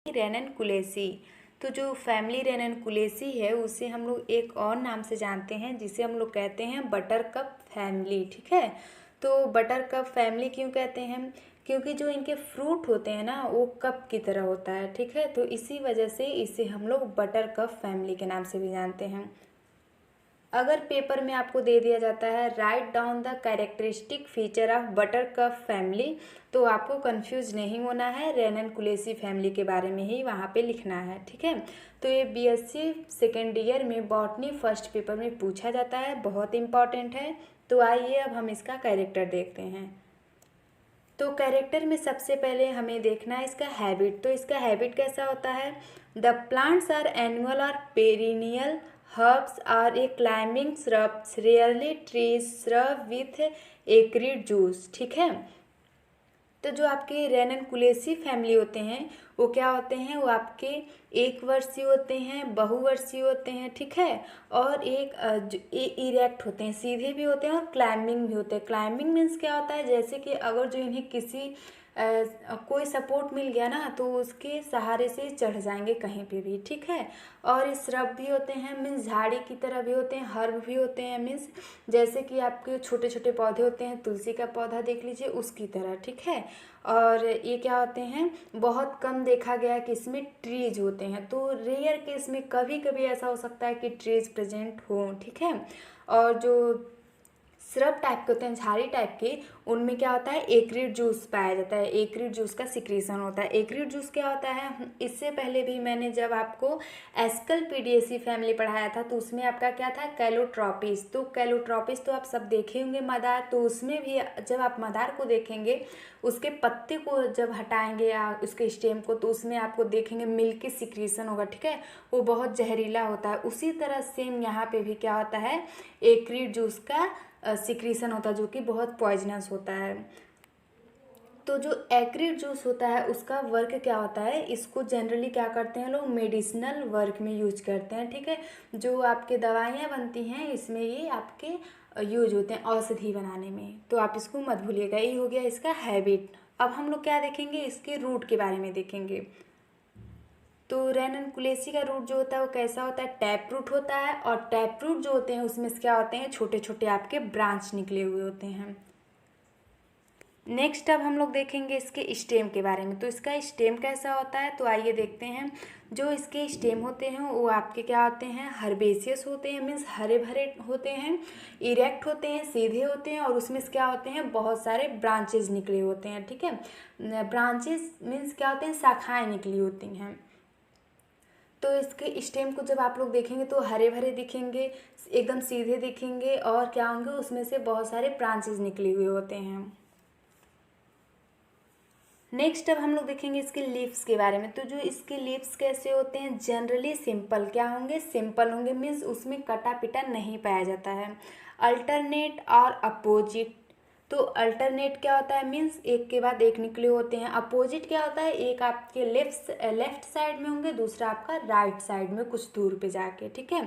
रेननकुलेसी। तो जो फैमिली रेननकुलेसी है उसे हम लोग एक और नाम से जानते हैं, जिसे हम लोग कहते हैं बटरकप फैमिली। ठीक है, तो बटरकप फैमिली क्यों कहते हैं? क्योंकि जो इनके फ्रूट होते हैं ना वो कप की तरह होता है। ठीक है, तो इसी वजह से इसे हम लोग बटरकप फैमिली के नाम से भी जानते हैं। अगर पेपर में आपको दे दिया जाता है write down the characteristic feature of buttercup family, तो आपको कंफ्यूज नहीं होना है, रेननकुलेसी फैमिली के बारे में ही वहाँ पे लिखना है। ठीक है, तो ये बीएससी सेकेंड ईयर में बॉटनी फर्स्ट पेपर में पूछा जाता है, बहुत इंपॉर्टेंट है। तो आइए अब हम इसका कैरेक्टर देखते हैं। तो कैरेक्टर में सबसे पहले हमें देखना है इसका हैबिट। तो इसका हैबिट कैसा होता है? द प्लांट्स आर एनुअल और perennial, herbs are a climbing shrubs, rarely trees, shrub with acrid juice. ठीक है, तो जो आपके रेननकुलेसी फैमिली होते हैं वो क्या होते हैं? वो आपके एक वर्षीय होते हैं, बहुवर्षीय होते हैं। ठीक है, और इरेक्ट होते हैं, सीधे भी होते हैं और क्लाइंबिंग भी होते हैं। क्लाइंबिंग मीन्स क्या होता है? जैसे कि अगर जो इन्हें किसी कोई सपोर्ट मिल गया ना तो उसके सहारे से चढ़ जाएंगे कहीं पे भी। ठीक है, और श्रब भी होते हैं, मीन्स झाड़ी की तरह भी होते हैं, हर्ब भी होते हैं, मीन्स जैसे कि आपके छोटे छोटे पौधे होते हैं, तुलसी का पौधा देख लीजिए उसकी तरह। ठीक है, और ये क्या होते हैं? बहुत कम देखा गया है कि इसमें ट्रीज होते हैं, तो रेयर केस में कभी कभी ऐसा हो सकता है कि ट्रीज प्रेजेंट हो। ठीक है, और जो सिरप टाइप के होते हैं, झाड़ी टाइप के, उनमें क्या होता है? एक्रिड जूस पाया जाता है, एक्रिड जूस का सिक्रीशन होता है। एक्रिड जूस क्या होता है? इससे पहले भी मैंने जब आपको एस्कल पीडिएसी फैमिली पढ़ाया था तो उसमें आपका क्या था? कैलोट्रॉपिस। तो कैलोट्रॉपिस तो आप सब देखे होंगे मदार, तो उसमें भी जब आप मदार को देखेंगे उसके पत्ते को जब हटाएंगे या उसके स्टेम को, तो उसमें आपको देखेंगे मिल्की सिक्रीशन होगा। ठीक है, वो बहुत जहरीला होता है। उसी तरह सेम यहाँ पे भी क्या होता है? एक्रिड जूस का सिक्रीशन होता है जो कि बहुत पॉइजनस होता है। तो जो एक्रिड जूस होता है उसका वर्क क्या होता है? इसको जनरली क्या करते हैं लोग? मेडिसिनल वर्क में यूज करते हैं। ठीक है, जो आपके दवाइयाँ बनती हैं इसमें ये आपके यूज होते हैं औषधि बनाने में, तो आप इसको मत भूलिएगा। ये हो गया इसका हैबिट। अब हम लोग क्या देखेंगे? इसके रूट के बारे में देखेंगे। तो रेननकुलेसी का रूट जो होता है वो कैसा होता है? टैप रूट होता है, और टैप रूट जो होते हैं उसमें क्या होते हैं? छोटे छोटे आपके ब्रांच निकले हुए होते हैं। नेक्स्ट अब हम लोग देखेंगे इसके स्टेम के बारे में। तो इसका स्टेम कैसा होता है? तो आइए देखते हैं। जो इसके स्टेम होते हैं वो आपके क्या होते हैं? हर्बेसियस होते हैं, मीन्स हरे भरे होते हैं, इरेक्ट होते हैं, सीधे होते हैं, और उसमें क्या होते हैं? बहुत सारे ब्रांचेज निकले होते हैं। ठीक है, ब्रांचेस मीन्स क्या होते हैं? शाखाएँ निकली होती हैं। तो इसके स्टेम को जब आप लोग देखेंगे तो हरे भरे दिखेंगे, एकदम सीधे दिखेंगे, और क्या होंगे? उसमें से बहुत सारे ब्रांचेज निकले हुए होते हैं। नेक्स्ट अब हम लोग देखेंगे इसके लीव्स के बारे में। तो जो इसके लीव्स कैसे होते हैं? Generally simple. क्या होंगे? सिंपल होंगे, मीन्स उसमें कटा पिटा नहीं पाया जाता है। अल्टरनेट और अपोजिट। तो अल्टरनेट क्या होता है? मीन्स एक के बाद एक निकले होते हैं। अपोजिट क्या होता है? एक आपके लेफ्ट साइड में होंगे, दूसरा आपका राइट साइड में कुछ दूर पे जाके। ठीक है,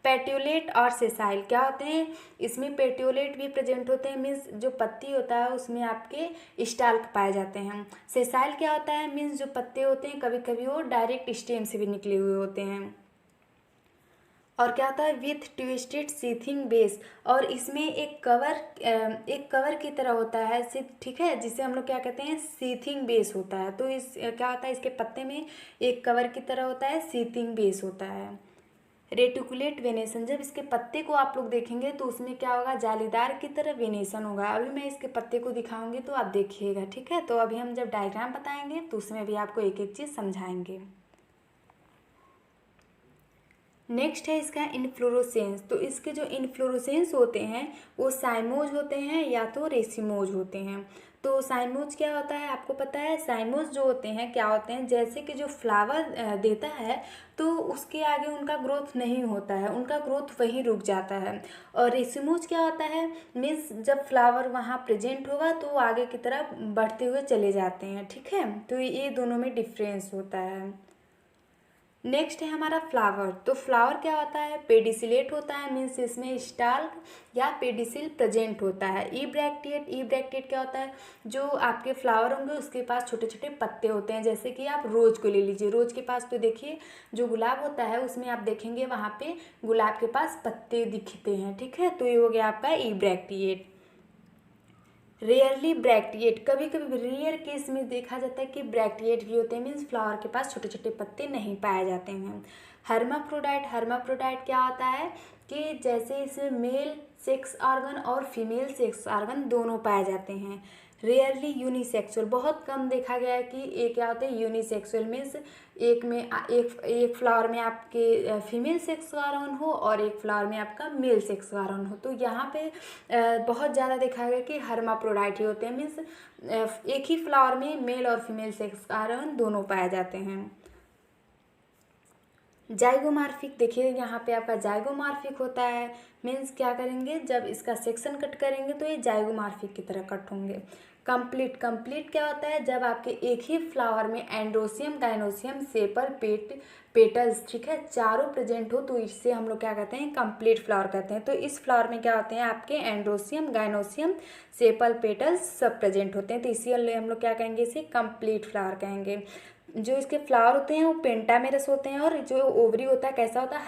पेट्यूलेट और सेसाइल क्या होते हैं? इसमें पेट्यूलेट भी प्रेजेंट होते हैं, मीन्स जो पत्ती होता है उसमें आपके स्टाल्क पाए जाते हैं। सेसाइल क्या होता है? मीन्स जो पत्ते होते हैं कभी कभी वो डायरेक्ट स्टेम से भी निकले हुए होते हैं। और क्या होता है? विथ ट्विस्टेड सीथिंग बेस, और इसमें एक कवर की तरह होता है। ठीक है, जिसे हम लोग क्या कहते हैं? सीथिंग बेस होता है। तो इस क्या होता है? इसके पत्ते में एक कवर की तरह होता है, सीथिंग बेस होता है। रेटिकुलेट वेनेशन, जब इसके पत्ते को आप लोग देखेंगे तो उसमें क्या होगा? जालीदार की तरह वेनेशन होगा। अभी मैं इसके पत्ते को दिखाऊंगी तो आप देखिएगा। ठीक है, तो अभी हम जब डायग्राम बताएंगे तो उसमें भी आपको एक एक चीज़ समझाएंगे। नेक्स्ट है इसका इन्फ्लोरोसेंस। तो इसके जो इन्फ्लोरोसेंस होते हैं वो साइमोज होते हैं या तो रेसिमोज होते हैं। तो साइमोज क्या होता है? आपको पता है साइमोज जो होते हैं क्या होते हैं? जैसे कि जो फ्लावर देता है तो उसके आगे उनका ग्रोथ नहीं होता है, उनका ग्रोथ वहीं रुक जाता है। और रेसिमोज क्या होता है? मीन्स जब फ्लावर वहाँ प्रेजेंट होगा तो वो आगे की तरफ बढ़ते हुए चले जाते हैं। ठीक है, तो ये दोनों में डिफरेंस होता है। नेक्स्ट है हमारा फ्लावर। तो फ्लावर क्या होता है, पेडिसिलेट होता है, मीन्स इसमें स्टाल्क या पेडिसिल प्रेजेंट होता है। ई ब्रैक्टिएट क्या होता है, जो आपके फ्लावर होंगे उसके पास छोटे छोटे पत्ते होते हैं। जैसे कि आप रोज़ को ले लीजिए, रोज़ के पास तो देखिए जो गुलाब होता है उसमें आप देखेंगे वहाँ पे गुलाब के पास पत्ते दिखते हैं, ठीक है। तो ये हो गया आपका ई ब्रैक्टिएट। रेयरली ब्रैक्टिएट, कभी कभी रेयर केस में देखा जाता है कि ब्रैक्टिएट भी होते हैं, मीन्स फ्लावर के पास छोटे छोटे पत्ते नहीं पाए जाते हैं। हर्माफ्रोडाइट क्या होता है कि जैसे इसमें मेल सेक्स ऑर्गन और फीमेल सेक्स ऑर्गन दोनों पाए जाते हैं। रेयरली यूनिसेक्सुअल, बहुत कम देखा गया है कि एक क्या होते हैं यूनिसेक्सुअल, मीन्स एक फ्लावर में आपके फीमेल सेक्स ऑर्गन हो और एक फ्लावर में आपका मेल सेक्स ऑर्गन हो। तो यहाँ पे बहुत ज़्यादा देखा गया कि हर्माफ्रोडाइट ही होते हैं, मीन्स एक ही फ्लावर में मेल और फीमेल सेक्स ऑर्गन दोनों पाए जाते हैं। जाइगोमार्फिक, देखिए यहाँ पे आपका जाइगोमार्फिक होता है, मीन्स क्या करेंगे जब इसका सेक्शन कट करेंगे तो ये जाइगोमार्फिक की तरह कट होंगे। कंप्लीट क्या होता है, जब आपके एक ही फ्लावर में एंड्रोसियम, गाइनोसियम, सेपल, पेटल्स, ठीक है, चारों प्रेजेंट हो तो इससे हम लोग क्या कहते हैं, कंप्लीट फ्लावर कहते हैं। तो इस फ्लावर में क्या होते हैं आपके एंड्रोसियम, गाइनोसियम, सेपल, पेटल्स सब प्रेजेंट होते हैं, तो इसीलिए हम लोग क्या कहेंगे, इसे कंप्लीट फ्लावर कहेंगे। जो इसके फ्लावर होते हैं वो पेंटामेरस होते हैं, और जो ओवरी होता है कैसा होता है,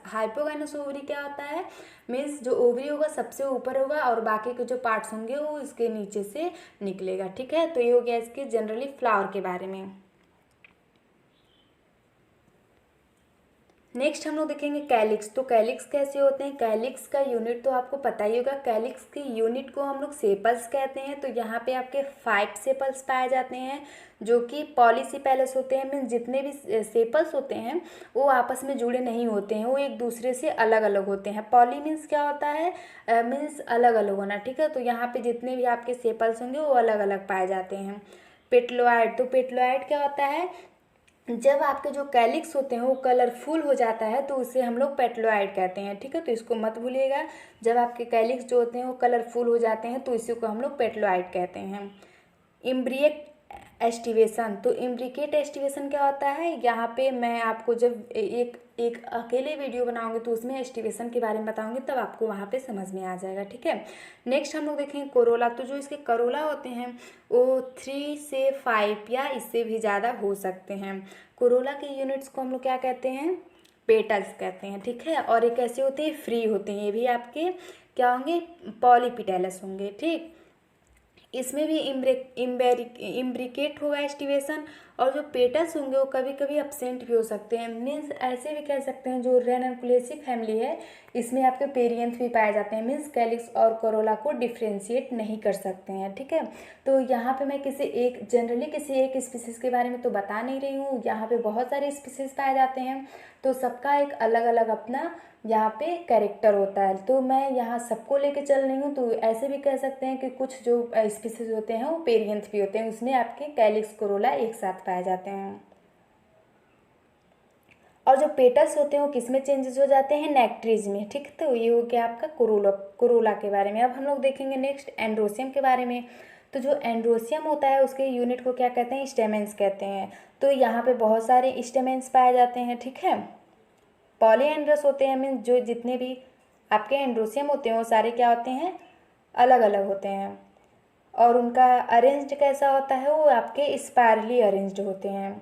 हाइपोगाइनस ओवरी क्या होता है, मीन्स जो ओवरी होगा सबसे ऊपर होगा और बाकी के जो पार्ट्स होंगे वो इसके नीचे से निकलेगा, ठीक है। तो ये हो गया इसके जनरली फ्लावर के बारे में। नेक्स्ट हम लोग देखेंगे कैलिक्स। तो कैलिक्स कैसे होते हैं, कैलिक्स का यूनिट तो आपको पता ही होगा, कैलिक्स की यूनिट को हम लोग सेपल्स कहते हैं। तो यहाँ पे आपके 5 सेपल्स पाए जाते हैं जो कि पॉलीसेपेलस होते हैं, मीन्स जितने भी सेपल्स होते हैं वो आपस में जुड़े नहीं होते हैं, वो एक दूसरे से अलग अलग होते हैं। पॉली मीन्स क्या होता है, मीन्स अलग अलग होना, ठीक है। तो यहाँ पे जितने भी आपके सेपल्स होंगे वो अलग अलग पाए जाते हैं। पेट्लोइड, तो पेट्लोइड क्या होता है, जब आपके जो कैलिक्स होते हैं वो कलरफुल हो जाता है तो उसे हम लोग पेट्लोइड कहते हैं, ठीक है। तो इसको मत भूलिएगा, जब आपके कैलिक्स जो होते हैं वो कलरफुल हो जाते हैं तो इसी को हम लोग पेट्लोइड कहते हैं। इम्ब्रिएट एस्टिवेशन, तो इम्ब्रिकेट एस्टिवेशन क्या होता है, यहाँ पे मैं आपको जब एक अकेले वीडियो बनाऊंगी तो उसमें एस्टिवेशन के बारे में बताऊंगी, तब आपको वहाँ पे समझ में आ जाएगा, ठीक है। नेक्स्ट हम लोग देखेंगे कोरोला। तो जो इसके करोला होते हैं वो 3 से 5 या इससे भी ज़्यादा हो सकते हैं। कोरोला के यूनिट्स को हम लोग क्या कहते हैं, पेटल्स कहते हैं, ठीक है। और एक ऐसे होते हैं फ्री होते हैं, ये भी आपके क्या होंगे, पॉलीपिटेलस होंगे, ठीक। इसमें भी इम्ब्रिकेट होगा एस्टिवेशन, और जो पेटल्स होंगे वो कभी कभी अब्सेंट भी हो सकते हैं, मीन्स ऐसे भी कह सकते हैं जो रेनकुलेसी फैमिली है इसमें आपके पेरियंथ भी पाए जाते हैं, मीन्स कैलिक्स और कोरोला को डिफ्रेंशिएट नहीं कर सकते हैं, ठीक है। तो यहाँ पे मैं जनरली किसी एक स्पीसीज के बारे में तो बता नहीं रही हूँ, यहाँ पे बहुत सारे स्पीसीज पाए जाते हैं तो सबका एक अलग अलग अपना यहाँ पे कैरेक्टर होता है। तो मैं यहाँ सबको लेके चल रही हूँ, तो ऐसे भी कह सकते हैं कि कुछ जो स्पीसीज होते हैं वो पेरियंथ भी होते हैं, उसमें आपके कैलिक्स कोरोला एक साथ पाए जाते हैं। और जो पेटल्स होते हैं वो किस में चेंजेस हो जाते हैं, नेक्ट्रीज में, ठीक। तो ये हो गया आपका कोरोला के बारे में। अब हम लोग देखेंगे नेक्स्ट एंड्रोसियम के बारे में। तो जो एंड्रोसियम होता है उसके यूनिट को क्या कहते हैं, स्टेमेंस कहते हैं। तो यहाँ पे बहुत सारे स्टेमेंस पाए जाते हैं, ठीक है। पॉलीएंड्रस होते हैं, मीन्स जो जितने भी आपके एंड्रोसियम होते हैं वो सारे क्या होते हैं, अलग अलग होते हैं। और उनका अरेंज्ड कैसा होता है, वो आपके स्पायरली अरेंज्ड होते हैं।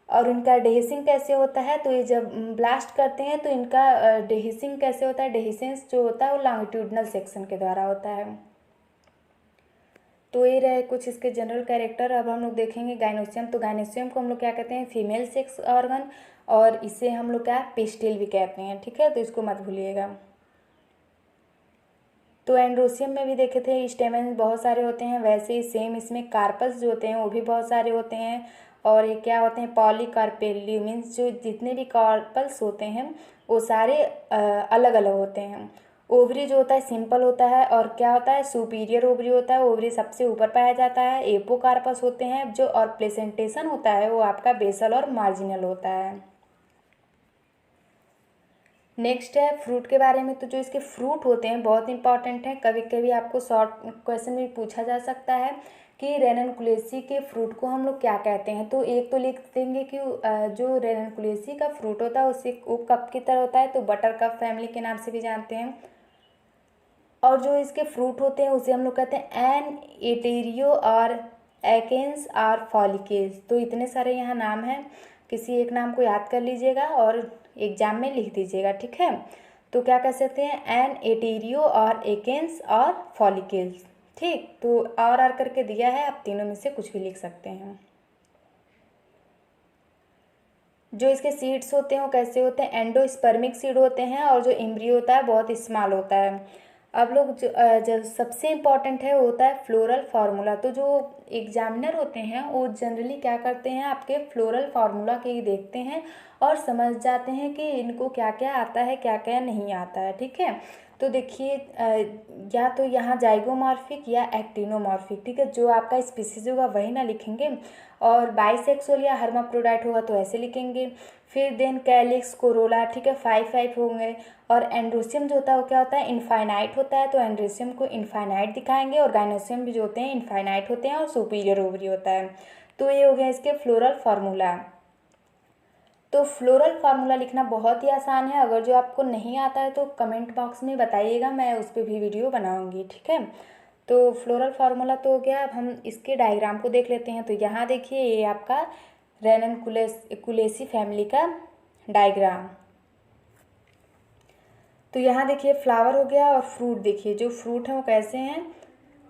और इनका डेहिसिंग कैसे होता है, तो ये जब ब्लास्ट करते हैं तो इनका डेहिसिंग कैसे होता है, डेहिसेंस जो होता है वो लॉन्गिट्यूडनल सेक्शन के द्वारा होता है। तो ये रहे कुछ इसके जनरल कैरेक्टर। अब हम लोग देखेंगे गाइनोसियम। तो गाइनोसियम को हम लोग क्या कहते हैं, फीमेल सेक्स ऑर्गन, और इसे हम लोग क्या पिस्टिल भी कहते हैं, ठीक है। तो इसको मत भूलिएगा। तो एंड्रोसियम में भी देखे थे स्टेमेन बहुत सारे होते हैं, वैसे ही सेम इसमें कार्पस जो होते हैं वो भी बहुत सारे होते हैं। और ये क्या होते हैं, पॉलीकार्पेली, मीन्स जो जितने भी कार्पल्स होते हैं वो सारे अलग अलग होते हैं। ओवरी जो होता है सिंपल होता है, और क्या होता है, सुपीरियर ओवरी होता है, ओवरी सबसे ऊपर पाया जाता है। एपोकार्पस होते हैं जो, और प्लेसेंटेशन होता है वो आपका बेसल और मार्जिनल होता है। नेक्स्ट है फ्रूट के बारे में। तो जो इसके फ्रूट होते हैं बहुत इंपॉर्टेंट है, कभी कभी आपको शॉर्ट क्वेश्चन में पूछा जा सकता है कि रेननकुलेसी के फ्रूट को हम लोग क्या कहते हैं। तो एक तो लिख देंगे कि जो रेननकुलेसी का फ्रूट होता है उसे वो कप की तरह होता है, तो बटर कप फैमिली के नाम से भी जानते हैं। और जो इसके फ्रूट होते हैं उसे हम लोग कहते हैं एन एटेरियो और एकेंस और फॉलिकेल्स। तो इतने सारे यहाँ नाम हैं, किसी एक नाम को याद कर लीजिएगा और एग्जाम में लिख दीजिएगा, ठीक है। तो क्या कह सकते हैं, एन एटेरियो और एकेंस और फॉलिकेल्स, ठीक। तो और आर करके दिया है, आप तीनों में से कुछ भी लिख सकते हैं। जो इसके सीड्स होते हैं वो कैसे होते हैं, एंडोस्पर्मिक सीड होते हैं, और जो एम्ब्रियो होता है बहुत स्मॉल होता है। अब लोग जो सबसे इम्पॉर्टेंट है वो होता है फ्लोरल फार्मूला। तो जो एग्जामिनर होते हैं वो जनरली क्या करते हैं, आपके फ्लोरल फार्मूला के ही देखते हैं और समझ जाते हैं कि इनको क्या क्या आता है क्या क्या नहीं आता है, ठीक है। तो देखिए या तो यहाँ जाइगोमॉर्फिक या एक्टिनोमॉर्फिक, ठीक है। जो आपका स्पीसीज होगा वही ना लिखेंगे, और बाइसेक्सुअल या हर्माफ्रोडाइट होगा तो ऐसे लिखेंगे। फिर देन कैलिक्स कोरोला, ठीक है, 5 होंगे। और एंड्रोसियम जो होता है वो क्या होता है, इनफाइनाइट होता है, तो एंड्रोसियम को इनफाइनाइट दिखाएंगे। और गाइनोसियम भी जो होते हैं इनफाइनाइट होते हैं और सुपीरियर ओवरी होता है। तो ये हो गया इसके फ्लोरल फार्मूला। तो फ्लोरल फार्मूला लिखना बहुत ही आसान है, अगर जो आपको नहीं आता है तो कमेंट बॉक्स में बताइएगा, मैं उस पर भी वीडियो बनाऊंगी, ठीक है। तो फ्लोरल फार्मूला तो हो गया। अब हम इसके डायग्राम को देख लेते हैं। तो यहाँ देखिए ये आपका रेननकुलेसी फैमिली का डायग्राम। तो यहाँ देखिए फ्लावर हो गया, और फ्रूट देखिए, जो फ्रूट हैं वो कैसे हैं,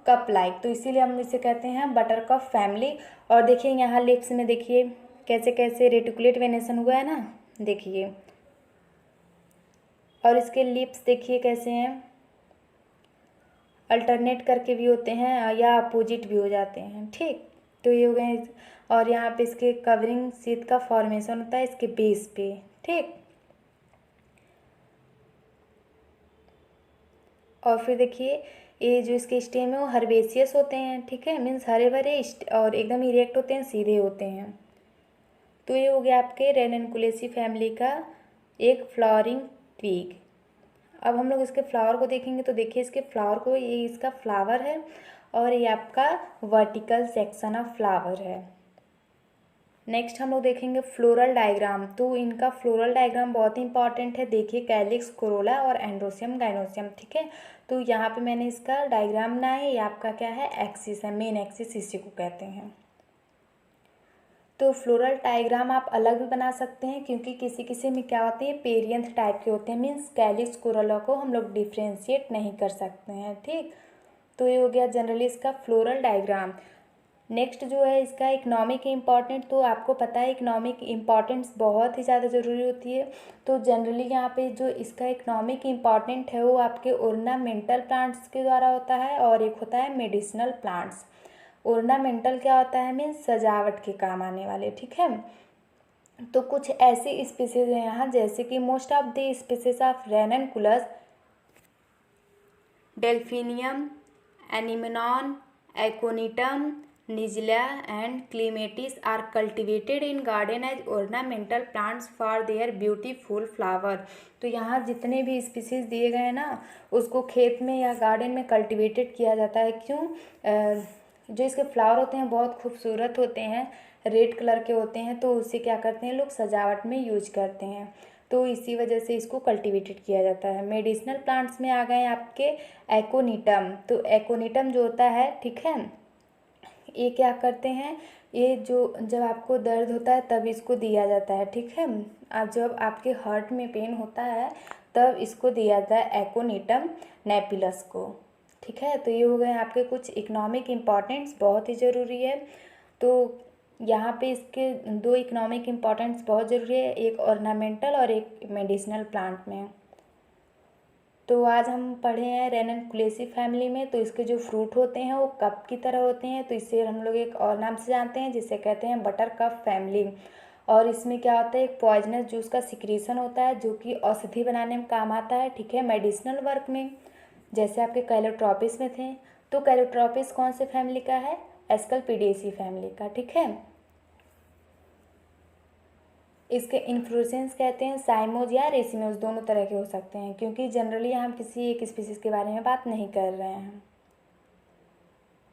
कप लाइक, तो इसीलिए हम इसे कहते हैं बटर कप फैमिली। और देखिए यहाँ लिप्स में देखिए कैसे कैसे रेटिकुलेट वेनेशन हुआ है ना, देखिए। और इसके लिप्स देखिए कैसे हैं, अल्टरनेट करके भी होते हैं या अपोजिट भी हो जाते हैं, ठीक। तो ये हो गए। और यहाँ पे इसके कवरिंग शीट का फॉर्मेशन होता है इसके बेस पे, ठीक। और फिर देखिए ये जो इसके स्टेम है वो हर्बेसियस होते हैं, ठीक है, मीन्स हरे भरे और एकदम इरेक्ट होते हैं, सीधे होते हैं। तो ये हो गया आपके रेननकुलेसी फैमिली का एक फ्लावरिंग ट्वीग। अब हम लोग इसके फ्लावर को देखेंगे। तो देखिए इसके फ्लावर को, ये इसका फ्लावर है और ये आपका वर्टिकल सेक्शन ऑफ फ्लावर है। नेक्स्ट हम लोग देखेंगे फ्लोरल डायग्राम। तो इनका फ्लोरल डायग्राम बहुत ही इंपॉर्टेंट है। देखिए कैलिक्स कोरोला और एंड्रोसियम गाइनोसियम, ठीक है। तो यहाँ पे मैंने इसका डायग्राम बनाया है। ये आपका क्या है, एक्सिस है, मेन एक्सिस इसी को कहते हैं। तो फ्लोरल डायग्राम आप अलग भी बना सकते हैं, क्योंकि किसी किसी में क्या होते हैं, पेरियंथ टाइप के होते हैं, मीन्स कैलिक्स कोरोला को हम लोग डिफ्रेंशिएट नहीं कर सकते हैं, ठीक। तो ये हो गया जनरली इसका फ्लोरल डायग्राम। नेक्स्ट जो है इसका इकोनॉमिक इम्पॉर्टेंट। तो आपको पता है इकोनॉमिक इम्पॉर्टेंस बहुत ही ज़्यादा ज़रूरी होती है। तो जनरली यहाँ पे जो इसका इकोनॉमिक इम्पॉर्टेंट है वो आपके ओर्नामेंटल प्लांट्स के द्वारा होता है, और एक होता है मेडिसिनल प्लांट्स। ओर्नामेंटल क्या होता है, मीन्स सजावट के काम आने वाले, ठीक है। तो कुछ ऐसी स्पीसीज हैं यहाँ, जैसे कि most of the species of Ranunculus, Delphinium, Anemone, Aconitum, Nigella and Clematis are cultivated in garden as ornamental plants for their beautiful flower. तो यहाँ जितने भी स्पीसीज दिए गए हैं ना, उसको खेत में या गार्डन में कल्टिवेटेड किया जाता है। क्यों, जो इसके फ्लावर होते हैं बहुत खूबसूरत होते हैं, रेड कलर के होते हैं, तो उसे क्या करते हैं लोग सजावट में यूज करते हैं। तो इसी वजह से इसको कल्टीवेटेड किया जाता है। मेडिसिनल प्लांट्स में आ गए आपके एकोनिटम। तो एकोनिटम जो होता है, ठीक है, ये क्या करते हैं, ये जो जब आपको दर्द होता है तब इसको दिया जाता है, ठीक है। अब जब आपके हार्ट में पेन होता है तब इसको दिया जाता है एकोनिटम नेपिलस को, ठीक है। तो ये हो गए आपके कुछ इकोनॉमिक इम्पॉर्टेंस, बहुत ही ज़रूरी है। तो यहाँ पे इसके दो इकोनॉमिक इम्पॉर्टेंस बहुत ज़रूरी है, एक ऑर्नामेंटल और एक मेडिसिनल प्लांट में। तो आज हम पढ़े हैं रेननकुलेसी फैमिली में। तो इसके जो फ्रूट होते हैं वो कप की तरह होते हैं, तो इसे हम लोग एक और नाम से जानते हैं जिसे कहते हैं बटर कप फैमिली। और इसमें क्या होता है, एक पॉइजनस जूस का सिक्रीशन होता है जो कि औषधि बनाने में काम आता है, ठीक है, मेडिसिनल वर्क में, जैसे आपके कैलोट्रॉपिस में थे। तो कैलोट्रॉपिस कौन से फैमिली का है, एस्कलपिडिएसी फैमिली का, ठीक है। इसके इन्फ्लोरेसेंस कहते हैं साइमोज या रेसिमोज, दोनों तरह के हो सकते हैं, क्योंकि जनरली हम किसी एक स्पीसीज के बारे में बात नहीं कर रहे हैं।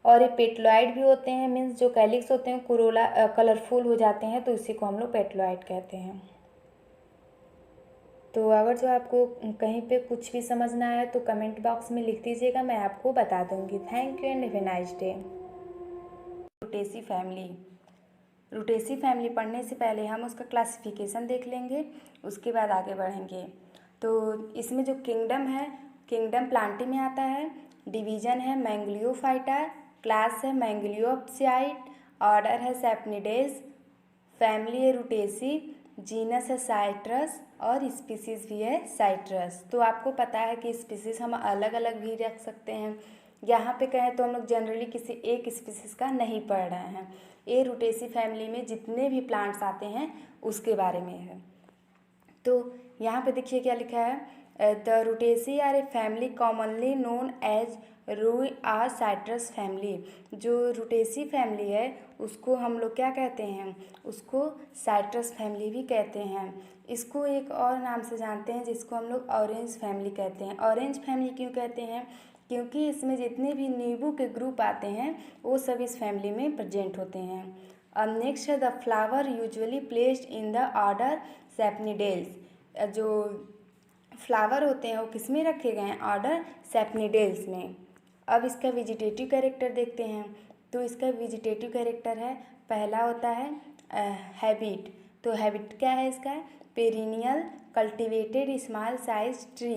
और ये पेटलॉइड भी होते हैं, मीन्स जो कैलिक्स होते हैं कोरोला कलरफुल हो जाते हैं, तो इसी को हम लोग पेटलॉइड कहते हैं। तो अगर जो आपको कहीं पे कुछ भी समझना है तो कमेंट बॉक्स में लिख दीजिएगा, मैं आपको बता दूंगी। Thank you and have a nice day. Rutaceae family. Rutaceae family पढ़ने से पहले हम उसका क्लासिफिकेशन देख लेंगे, उसके बाद आगे बढ़ेंगे। तो इसमें जो किंगडम है, किंगडम प्लांटी में आता है, डिवीजन है मैंगलियोफाइटा, क्लास है मैंगलियोप्सियाइड, ऑर्डर है सेपनिडेज, फैमिली है रूटेसी, जीनस है साइट्रस और स्पीसीज़ भी है साइट्रस। तो आपको पता है कि स्पीसीज़ हम अलग अलग भी रख सकते हैं। यहाँ पे कहें तो हम लोग जनरली किसी एक स्पीसीज़ का नहीं पढ़ रहे हैं, ये रूटेसी फैमिली में जितने भी प्लांट्स आते हैं उसके बारे में है। तो यहाँ पे देखिए क्या लिखा है, the Rutaceae are a family commonly known as rue or citrus family. जो रूटेसी फैमिली है उसको हम लोग क्या कहते हैं, उसको साइट्रस फैमिली भी कहते हैं। इसको एक और नाम से जानते हैं जिसको हम लोग ऑरेंज फैमिली कहते हैं। ऑरेंज फैमिली क्यों कहते हैं, क्योंकि इसमें जितने भी नींबू के ग्रुप आते हैं वो सब इस फैमिली में प्रेजेंट होते हैं। अब नेक्स्ट है the flower usually placed in the order Sapindales. जो फ्लावर होते हैं वो किस में रखे गए हैं, ऑर्डर सेपनिडेल्स में। अब इसका वेजिटेटिव कैरेक्टर देखते हैं। तो इसका वेजिटेटिव कैरेक्टर है, पहला होता है हैबिट। तो हैबिट क्या है इसका, perennial cultivated small size tree.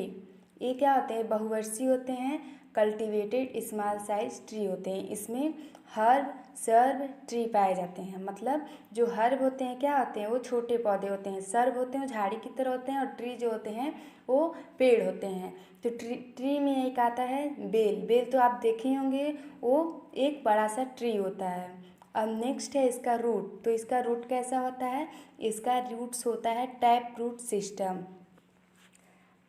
ये क्या होते हैं, बहुवर्षीय होते हैं, कल्टिवेटेड स्मॉल साइज ट्री होते हैं। इसमें हर्ब सर्ब ट्री पाए जाते हैं। मतलब जो हर्ब होते हैं क्या होते हैं, वो छोटे पौधे होते हैं, सर्ब होते हैं वो झाड़ी की तरह होते हैं, और ट्री जो होते हैं वो पेड़ होते हैं। तो ट्री में एक आता है बेल। बेल तो आप देखे होंगे, वो एक बड़ा सा ट्री होता है। अब नेक्स्ट है इसका रूट। तो इसका रूट कैसा होता है, इसका रूट्स होता है टैप रूट सिस्टम।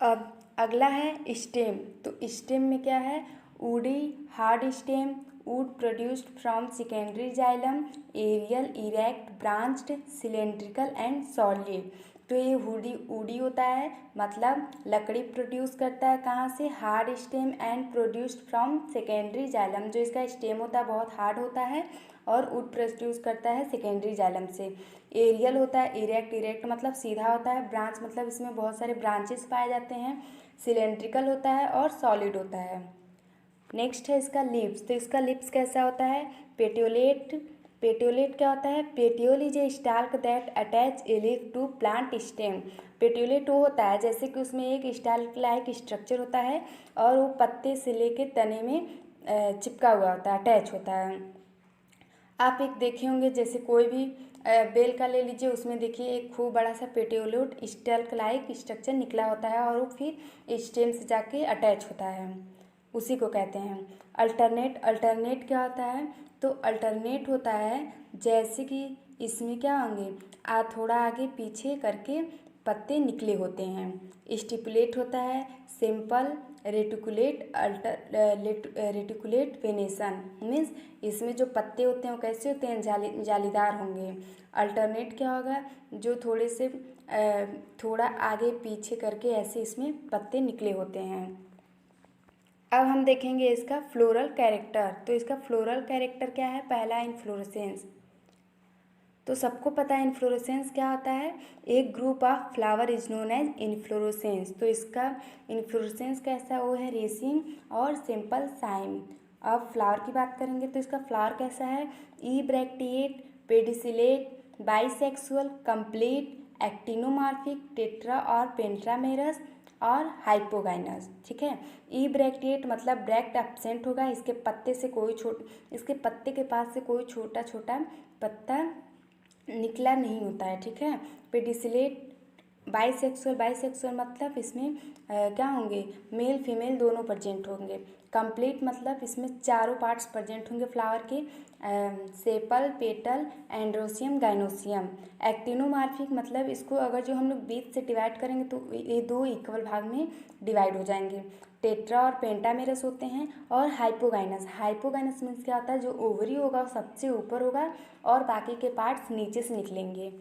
अब अगला है स्टेम। तो स्टेम में क्या है, woody hard stem, wood produced from secondary xylem, aerial erect branched cylindrical and solid. तो ये वुडी होता है, मतलब लकड़ी प्रोड्यूस करता है कहाँ से, hard stem, and produced from secondary xylem. जो इसका स्टेम होता है बहुत हार्ड होता है, और वुड प्रोड्यूस करता है सेकेंडरी जाइलम से। एरियल होता है, इरेक्ट इरेक्ट मतलब सीधा होता है, ब्रांच मतलब इसमें बहुत सारे ब्रांचेस पाए जाते हैं, सिलेंड्रिकल होता है और सॉलिड होता है। नेक्स्ट है इसका लिप्स। तो इसका लिप्स कैसा होता है, पेटियोलेट। पेटियोलेट क्या होता है, petiole is a stalk that attach a leaf to plant stem. Petiolate वो होता है जैसे कि उसमें एक स्टाल्क लाइक स्ट्रक्चर होता है, और वो पत्ते से लेके तने में चिपका हुआ होता है, अटैच होता है। आप एक देखे होंगे, जैसे कोई भी बेल का ले लीजिए, उसमें देखिए एक खूब बड़ा सा पेटियोलेट स्टल्क लाइक स्ट्रक्चर निकला होता है, और वो फिर स्टेम से जाके अटैच होता है, उसी को कहते हैं अल्टरनेट। अल्टरनेट क्या होता है, तो अल्टरनेट होता है जैसे कि इसमें क्या होंगे, थोड़ा आगे पीछे करके पत्ते निकले होते हैं। स्टिपुलेट होता है simple, reticulate reticulate venation, means इसमें जो पत्ते होते हैं वो कैसे होते हैं, जालीदार होंगे। अल्टरनेट क्या होगा, जो थोड़े से थोड़ा आगे पीछे करके ऐसे इसमें पत्ते निकले होते हैं। अब हम देखेंगे इसका फ्लोरल कैरेक्टर। तो इसका फ्लोरल कैरेक्टर क्या है, पहला इन्फ्लोरेसेंस। तो सबको पता है इन्फ्लोरेसेंस क्या होता है, एक group of flower is known as inflorescence. तो इसका इन्फ्लोरेसेंस कैसा, वो है रेसिन और सिंपल साइम। अब फ्लावर की बात करेंगे तो इसका फ्लावर कैसा है, ebracteate, pedicellate, bisexual, complete, actinomorphic, tetra और पेंट्रामेरस और हाइपोगाइनस। ठीक है, ई ब्रैक्टिएट मतलब ब्रैक्ट एब्सेंट होगा, इसके पत्ते से कोई इसके पत्ते के पास से कोई छोटा छोटा पत्ता निकला नहीं होता है। ठीक है, पेडिसिलेट, बाइसेक्सुअल, बाइसेक्सुअल मतलब इसमें क्या होंगे, मेल फीमेल दोनों प्रेजेंट होंगे। कंप्लीट मतलब इसमें चारों पार्ट्स प्रेजेंट होंगे फ्लावर के, sepal, petal, androecium, gynoecium. Actinomorphic मतलब इसको अगर जो हम लोग बीच से डिवाइड करेंगे तो ये दो इक्वल भाग में डिवाइड हो जाएंगे। टेट्रा और पेंटामेरस होते हैं, और हाइपोगाइनस। हाइपोगाइनस मीन्स क्या होता है, जो ओवरी होगा वो सबसे ऊपर होगा और बाकी के पार्ट्स नीचे से निकलेंगे।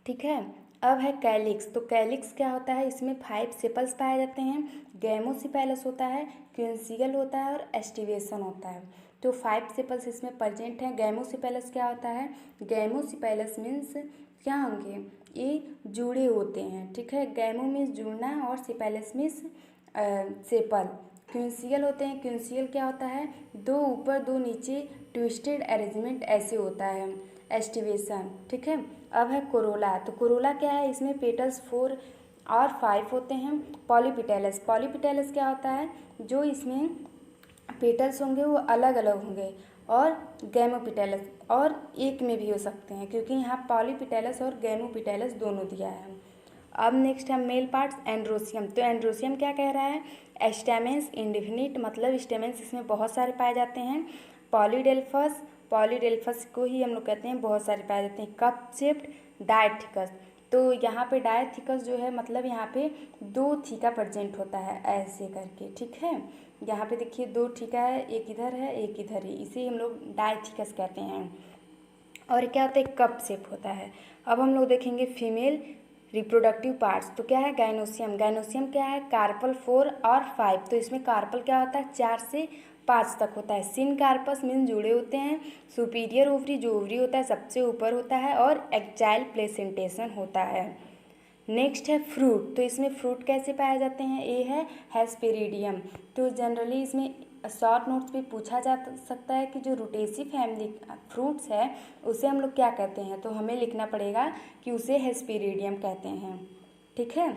ठीक है। अब है कैलिक्स। तो कैलिक्स क्या होता है, इसमें 5 सेपल्स पाए जाते हैं। गैमोसिपेलस होता है, क्विंसियल होता है और एस्टिवेशन होता है। तो 5 सेपल्स इसमें प्रेजेंट हैं। गैमोसिपेलस क्या होता है, गैमोसिपेलस मीन्स क्या होंगे, ये जुड़े होते हैं। ठीक है, गैमो मीन्स जुड़ना और सिपेलस मीन्स सेपल। क्विंसियल होते हैं, क्विंसियल क्या होता है, 2 ऊपर 2 नीचे ट्विस्टेड अरेंजमेंट ऐसे होता है। एस्टिवेशन, ठीक है। अब है कोरोला। तो कोरोला क्या है, इसमें पेटल्स 4 और 5 होते हैं। पॉलीपिटेलस, पॉलीपिटेलस क्या होता है, जो इसमें पेटल्स होंगे वो अलग अलग होंगे। और गैमोपिटेलस और एक में भी हो सकते हैं, क्योंकि यहाँ पॉलीपिटेलस और गैमोपिटेलस दोनों दिया है। अब नेक्स्ट है मेल पार्ट्स, एंड्रोसियम। तो एंड्रोसियम क्या कह रहा है, स्टेमेंस इंडिफिनिट, मतलब स्टेमेंस इसमें बहुत सारे पाए जाते हैं। पॉलीडेल्फस, पॉलीडेल्फस को ही हम लोग कहते हैं बहुत सारे पाए जाते हैं। Cup shaped dithecous. तो यहाँ पे डायथिकस जो है, मतलब यहाँ पे 2 थीका प्रेजेंट होता है ऐसे करके। ठीक है, यहाँ पे देखिए 2 थीका है, एक इधर है एक इधर है, इसे हम लोग डायथिकस कहते हैं। और क्या होता है, कप शेप होता है। अब हम लोग देखेंगे फीमेल रिप्रोडक्टिव पार्ट्स। तो क्या है, गाइनोसियम। गाइनोसियम क्या है, कार्पल 4 और 5। तो इसमें कार्पल क्या होता है, 4 से 5 तक होता है। सिन कार्पस मीन जुड़े होते हैं। सुपीरियर ओवरी, जो ओवरी होता है सबसे ऊपर होता है। और एक्जाइल प्लेसेंटेशन होता है। नेक्स्ट है फ्रूट। तो इसमें फ्रूट कैसे पाए जाते हैं, ये है हेस्पेरिडियम। तो जनरली इसमें शॉर्ट नोट्स पे पूछा जा सकता है कि जो रूटेसी फैमिली फ्रूट्स है उसे हम लोग क्या कहते हैं, तो हमें लिखना पड़ेगा कि उसे हेस्पेरिडियम कहते हैं। ठीक है।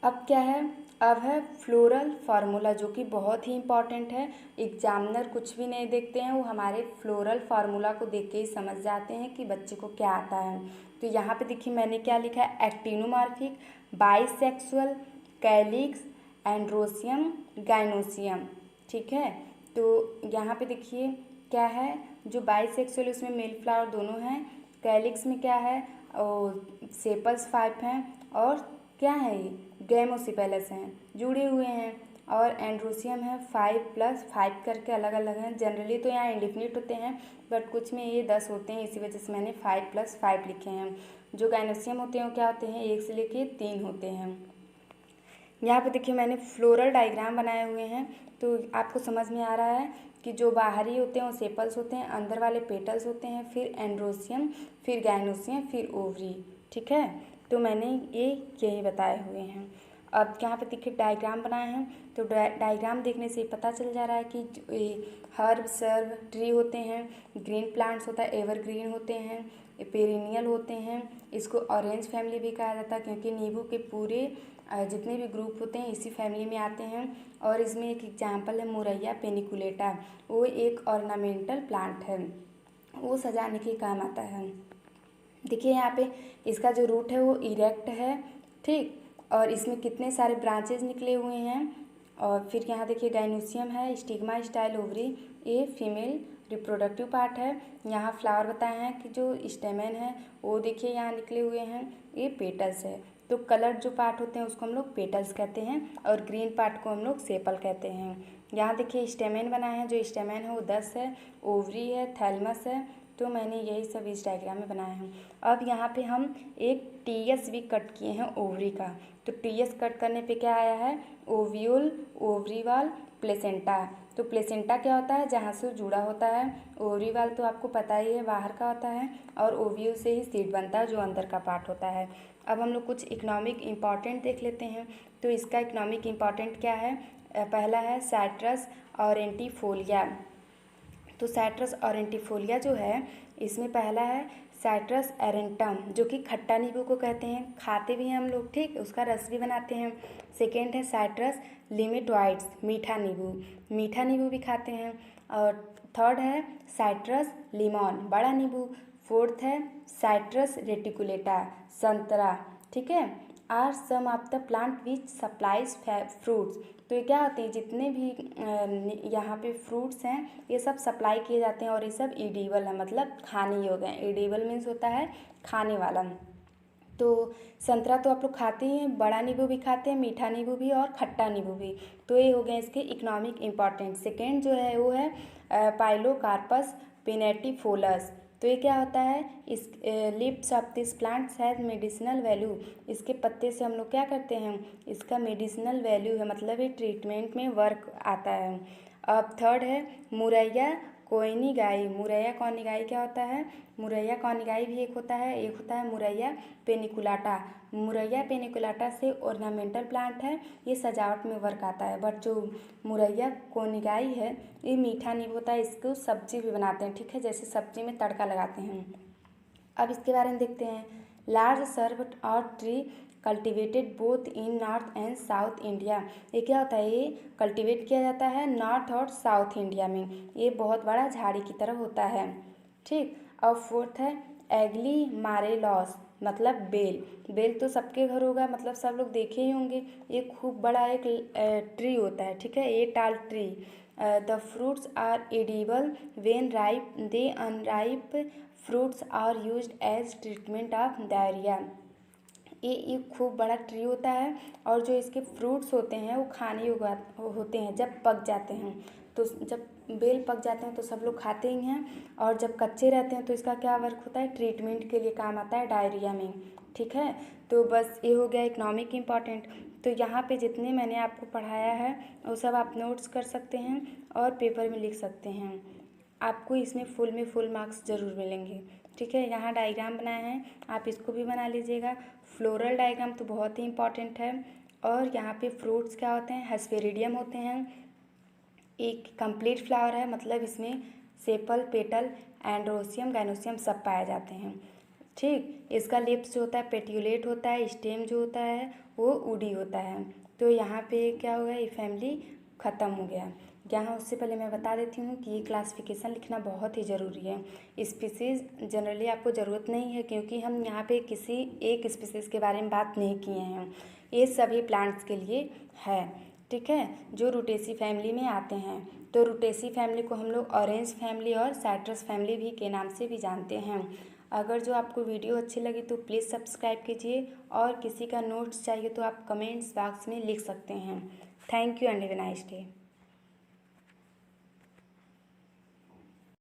अब क्या है, अब है फ्लोरल फार्मूला, जो कि बहुत ही इम्पॉर्टेंट है। एग्जामिनर कुछ भी नहीं देखते हैं, वो हमारे फ्लोरल फार्मूला को देख के ही समझ जाते हैं कि बच्चे को क्या आता है। तो यहाँ पे देखिए मैंने क्या लिखा है, actinomorphic, bisexual, calyx, androecium, gynoecium. ठीक है। तो यहाँ पे देखिए क्या है, जो बाइसेक्सुअल उसमें मेल फ्लावर दोनों हैं। कैलिक्स में क्या है, और सेपल्स 5 हैं। और क्या है, ये गैमोसिपेलस हैं, जुड़े हुए हैं। और एंड्रोसियम है 5 + 5 करके अलग अलग हैं। जनरली तो यहाँ इंडिफिनिट होते हैं, बट कुछ में ये 10 होते हैं, इसी वजह से मैंने 5 + 5 लिखे हैं। जो गाइनोसियम होते हैं वो क्या होते हैं, 1 से लेके 3 होते हैं। यहाँ पे देखिए मैंने फ्लोरल डायग्राम बनाए हुए हैं, तो आपको समझ में आ रहा है कि जो बाहरी होते हैं वो सेपल्स होते हैं, अंदर वाले पेटल्स होते हैं, फिर एंड्रोसियम, फिर गाइनोसियम, फिर ओवरी। ठीक है, तो मैंने ये यही बताए हुए हैं। अब यहाँ पे देखिए डायग्राम बनाए हैं, तो डायग्राम देखने से पता चल जा रहा है कि हर्ब सर्व ट्री होते हैं, ग्रीन प्लांट्स होता है, एवरग्रीन होते हैं, पेरिनियल होते हैं। इसको ऑरेंज फैमिली भी कहा जाता है, क्योंकि नींबू के पूरे जितने भी ग्रुप होते हैं इसी फैमिली में आते हैं। और इसमें एक एग्जाम्पल है मोरैया पेनिकुलेटा, वो एक ऑर्नामेंटल प्लांट है, वो सजाने के काम आता है। देखिए यहाँ पे इसका जो रूट है वो इरेक्ट है, ठीक, और इसमें कितने सारे ब्रांचेज निकले हुए हैं। और फिर यहाँ देखिए गाइनोसियम है, स्टिग्मा स्टाइल ओवरी, ये फीमेल रिप्रोडक्टिव पार्ट है। यहाँ फ्लावर बताए हैं कि जो स्टेमेन है वो देखिए यहाँ निकले हुए हैं, ये पेटल्स है। तो कलर्ड जो पार्ट होते हैं उसको हम लोग पेटल्स कहते हैं, और ग्रीन पार्ट को हम लोग सेपल कहते हैं। यहाँ देखिए स्टेमेन बनाए हैं, जो स्टेमेन है वो 10 है, ओवरी है, थैलमस है। तो मैंने यही सब इस डायग्राम में बनाए हैं। अब यहाँ पे हम एक टीएस भी कट किए हैं ओवरी का। तो टीएस कट करने पे क्या आया है, ओव्यूल, ओवरीवाल, प्लेसेंटा। तो प्लेसेंटा क्या होता है, जहाँ से जुड़ा होता है। ओवरीवाल तो आपको पता ही है बाहर का होता है, और ओव्यूल से ही सीड बनता है जो अंदर का पार्ट होता है। अब हम लोग कुछ इकोनॉमिक इम्पॉर्टेंट देख लेते हैं। तो इसका इकोनॉमिक इम्पॉर्टेंट क्या है, पहला है साइट्रस ऑरेंटिफोलिया। तो साइट्रस ऑरेंटिफोलिया जो है, इसमें पहला है साइट्रस एरेंटम, जो कि खट्टा नींबू को कहते हैं, खाते भी हैं हम लोग, ठीक, उसका रस भी बनाते हैं। सेकेंड है साइट्रस लिमिटवाइड्स, मीठा नींबू, मीठा नींबू भी खाते हैं। और थर्ड है साइट्रस लिमॉन, बड़ा नींबू। फोर्थ है साइट्रस रेटिकुलेटा, संतरा। ठीक है। Are some of the plant which supplies fruits. तो ये क्या होते हैं, जितने भी यहाँ पे फ्रूट्स हैं ये सब सप्लाई किए जाते हैं, और ये सब एडिबल है, मतलब खाने योग्य हैं। एडिबल मीन्स होता है खाने वाला। तो संतरा तो आप लोग खाते ही हैं, बड़ा नींबू भी खाते हैं, मीठा नींबू भी और खट्टा नींबू भी। तो ये हो गए इसके इकोनॉमिक इम्पॉर्टेंट। सेकेंड जो है वो है पाइलोकार्पस पिनेटिफोलस, तो ये क्या होता है, इस leaves of this plants has medicinal value. इसके पत्ते से हम लोग क्या करते हैं, इसका मेडिसिनल वैल्यू है, मतलब ये ट्रीटमेंट में वर्क आता है। अब थर्ड है मुरैया कोनिगाई। मुरैया कोनिगाई क्या होता है, मुरैया कोनिगाई भी एक होता है मुरैया पेनिकुलाटा। मुरैया पेनिकुलाटा से ऑर्नामेंटल प्लांट है, ये सजावट में वर्क आता है। बट जो मुरैया कोनिगाई है ये मीठा नहीं होता है, इसको सब्जी भी बनाते हैं, ठीक है, जैसे सब्जी में तड़का लगाते हैं। अब इसके बारे में देखते हैं। लार्ज सर्व और tree cultivated both in north and south India. ये क्या होता है, ये कल्टिवेट किया जाता है नॉर्थ और साउथ इंडिया में। ये बहुत बड़ा झाड़ी की तरह होता है, ठीक। और फोर्थ है एग्ली मारेलॉस, मतलब बेल। बेल तो सबके घर होगा, मतलब सब लोग देखे ही होंगे। ये खूब बड़ा एक ट्री होता है, ठीक है, ये tall tree. The fruits are edible when ripe, they unripe fruits are used as treatment of diarrhoea. ये खूब बड़ा ट्री होता है और जो इसके फ्रूट्स होते हैं वो खाने योग्य होते हैं जब पक जाते हैं। तो जब बेल पक जाते हैं तो सब लोग खाते ही हैं, और जब कच्चे रहते हैं तो इसका क्या वर्क होता है, ट्रीटमेंट के लिए काम आता है डायरिया में, ठीक है। तो बस ये हो गया इकोनॉमिक इम्पॉर्टेंट। तो यहाँ पे जितने मैंने आपको पढ़ाया है वो सब आप नोट्स कर सकते हैं और पेपर में लिख सकते हैं। आपको इसमें फुल मार्क्स ज़रूर मिलेंगे, ठीक है। यहाँ डायग्राम बनाए हैं, आप इसको भी बना लीजिएगा। फ्लोरल डायग्राम तो बहुत ही इम्पॉर्टेंट है। और यहाँ पे फ्रूट्स क्या होते हैं, हेस्पेरिडियम होते हैं। एक कंप्लीट फ्लावर है, मतलब इसमें सेपल, पेटल, एंड्रोसियम, गाइनोसियम सब पाए जाते हैं, ठीक। इसका लिप्स जो होता है पेट्यूलेट होता है, स्टेम जो होता है वो वुडी होता है। तो यहाँ पे क्या हुआ, ये फैमिली ख़त्म हो गया। यहाँ उससे पहले मैं बता देती हूँ कि ये क्लासिफिकेशन लिखना बहुत ही ज़रूरी है। स्पीसीज़ जनरली आपको ज़रूरत नहीं है, क्योंकि हम यहाँ पे किसी एक स्पीसीज़ के बारे में बात नहीं किए हैं, ये सभी प्लांट्स के लिए है, ठीक है, जो रूटेसी फैमिली में आते हैं। तो रूटेसी फैमिली को हम लोग ऑरेंज फैमिली और साइट्रस फैमिली भी के नाम से भी जानते हैं। अगर जो आपको वीडियो अच्छी लगी तो प्लीज़ सब्सक्राइब कीजिए, और किसी का नोट्स चाहिए तो आप कमेंट्स बॉक्स में लिख सकते हैं। Thank you and have a nice day.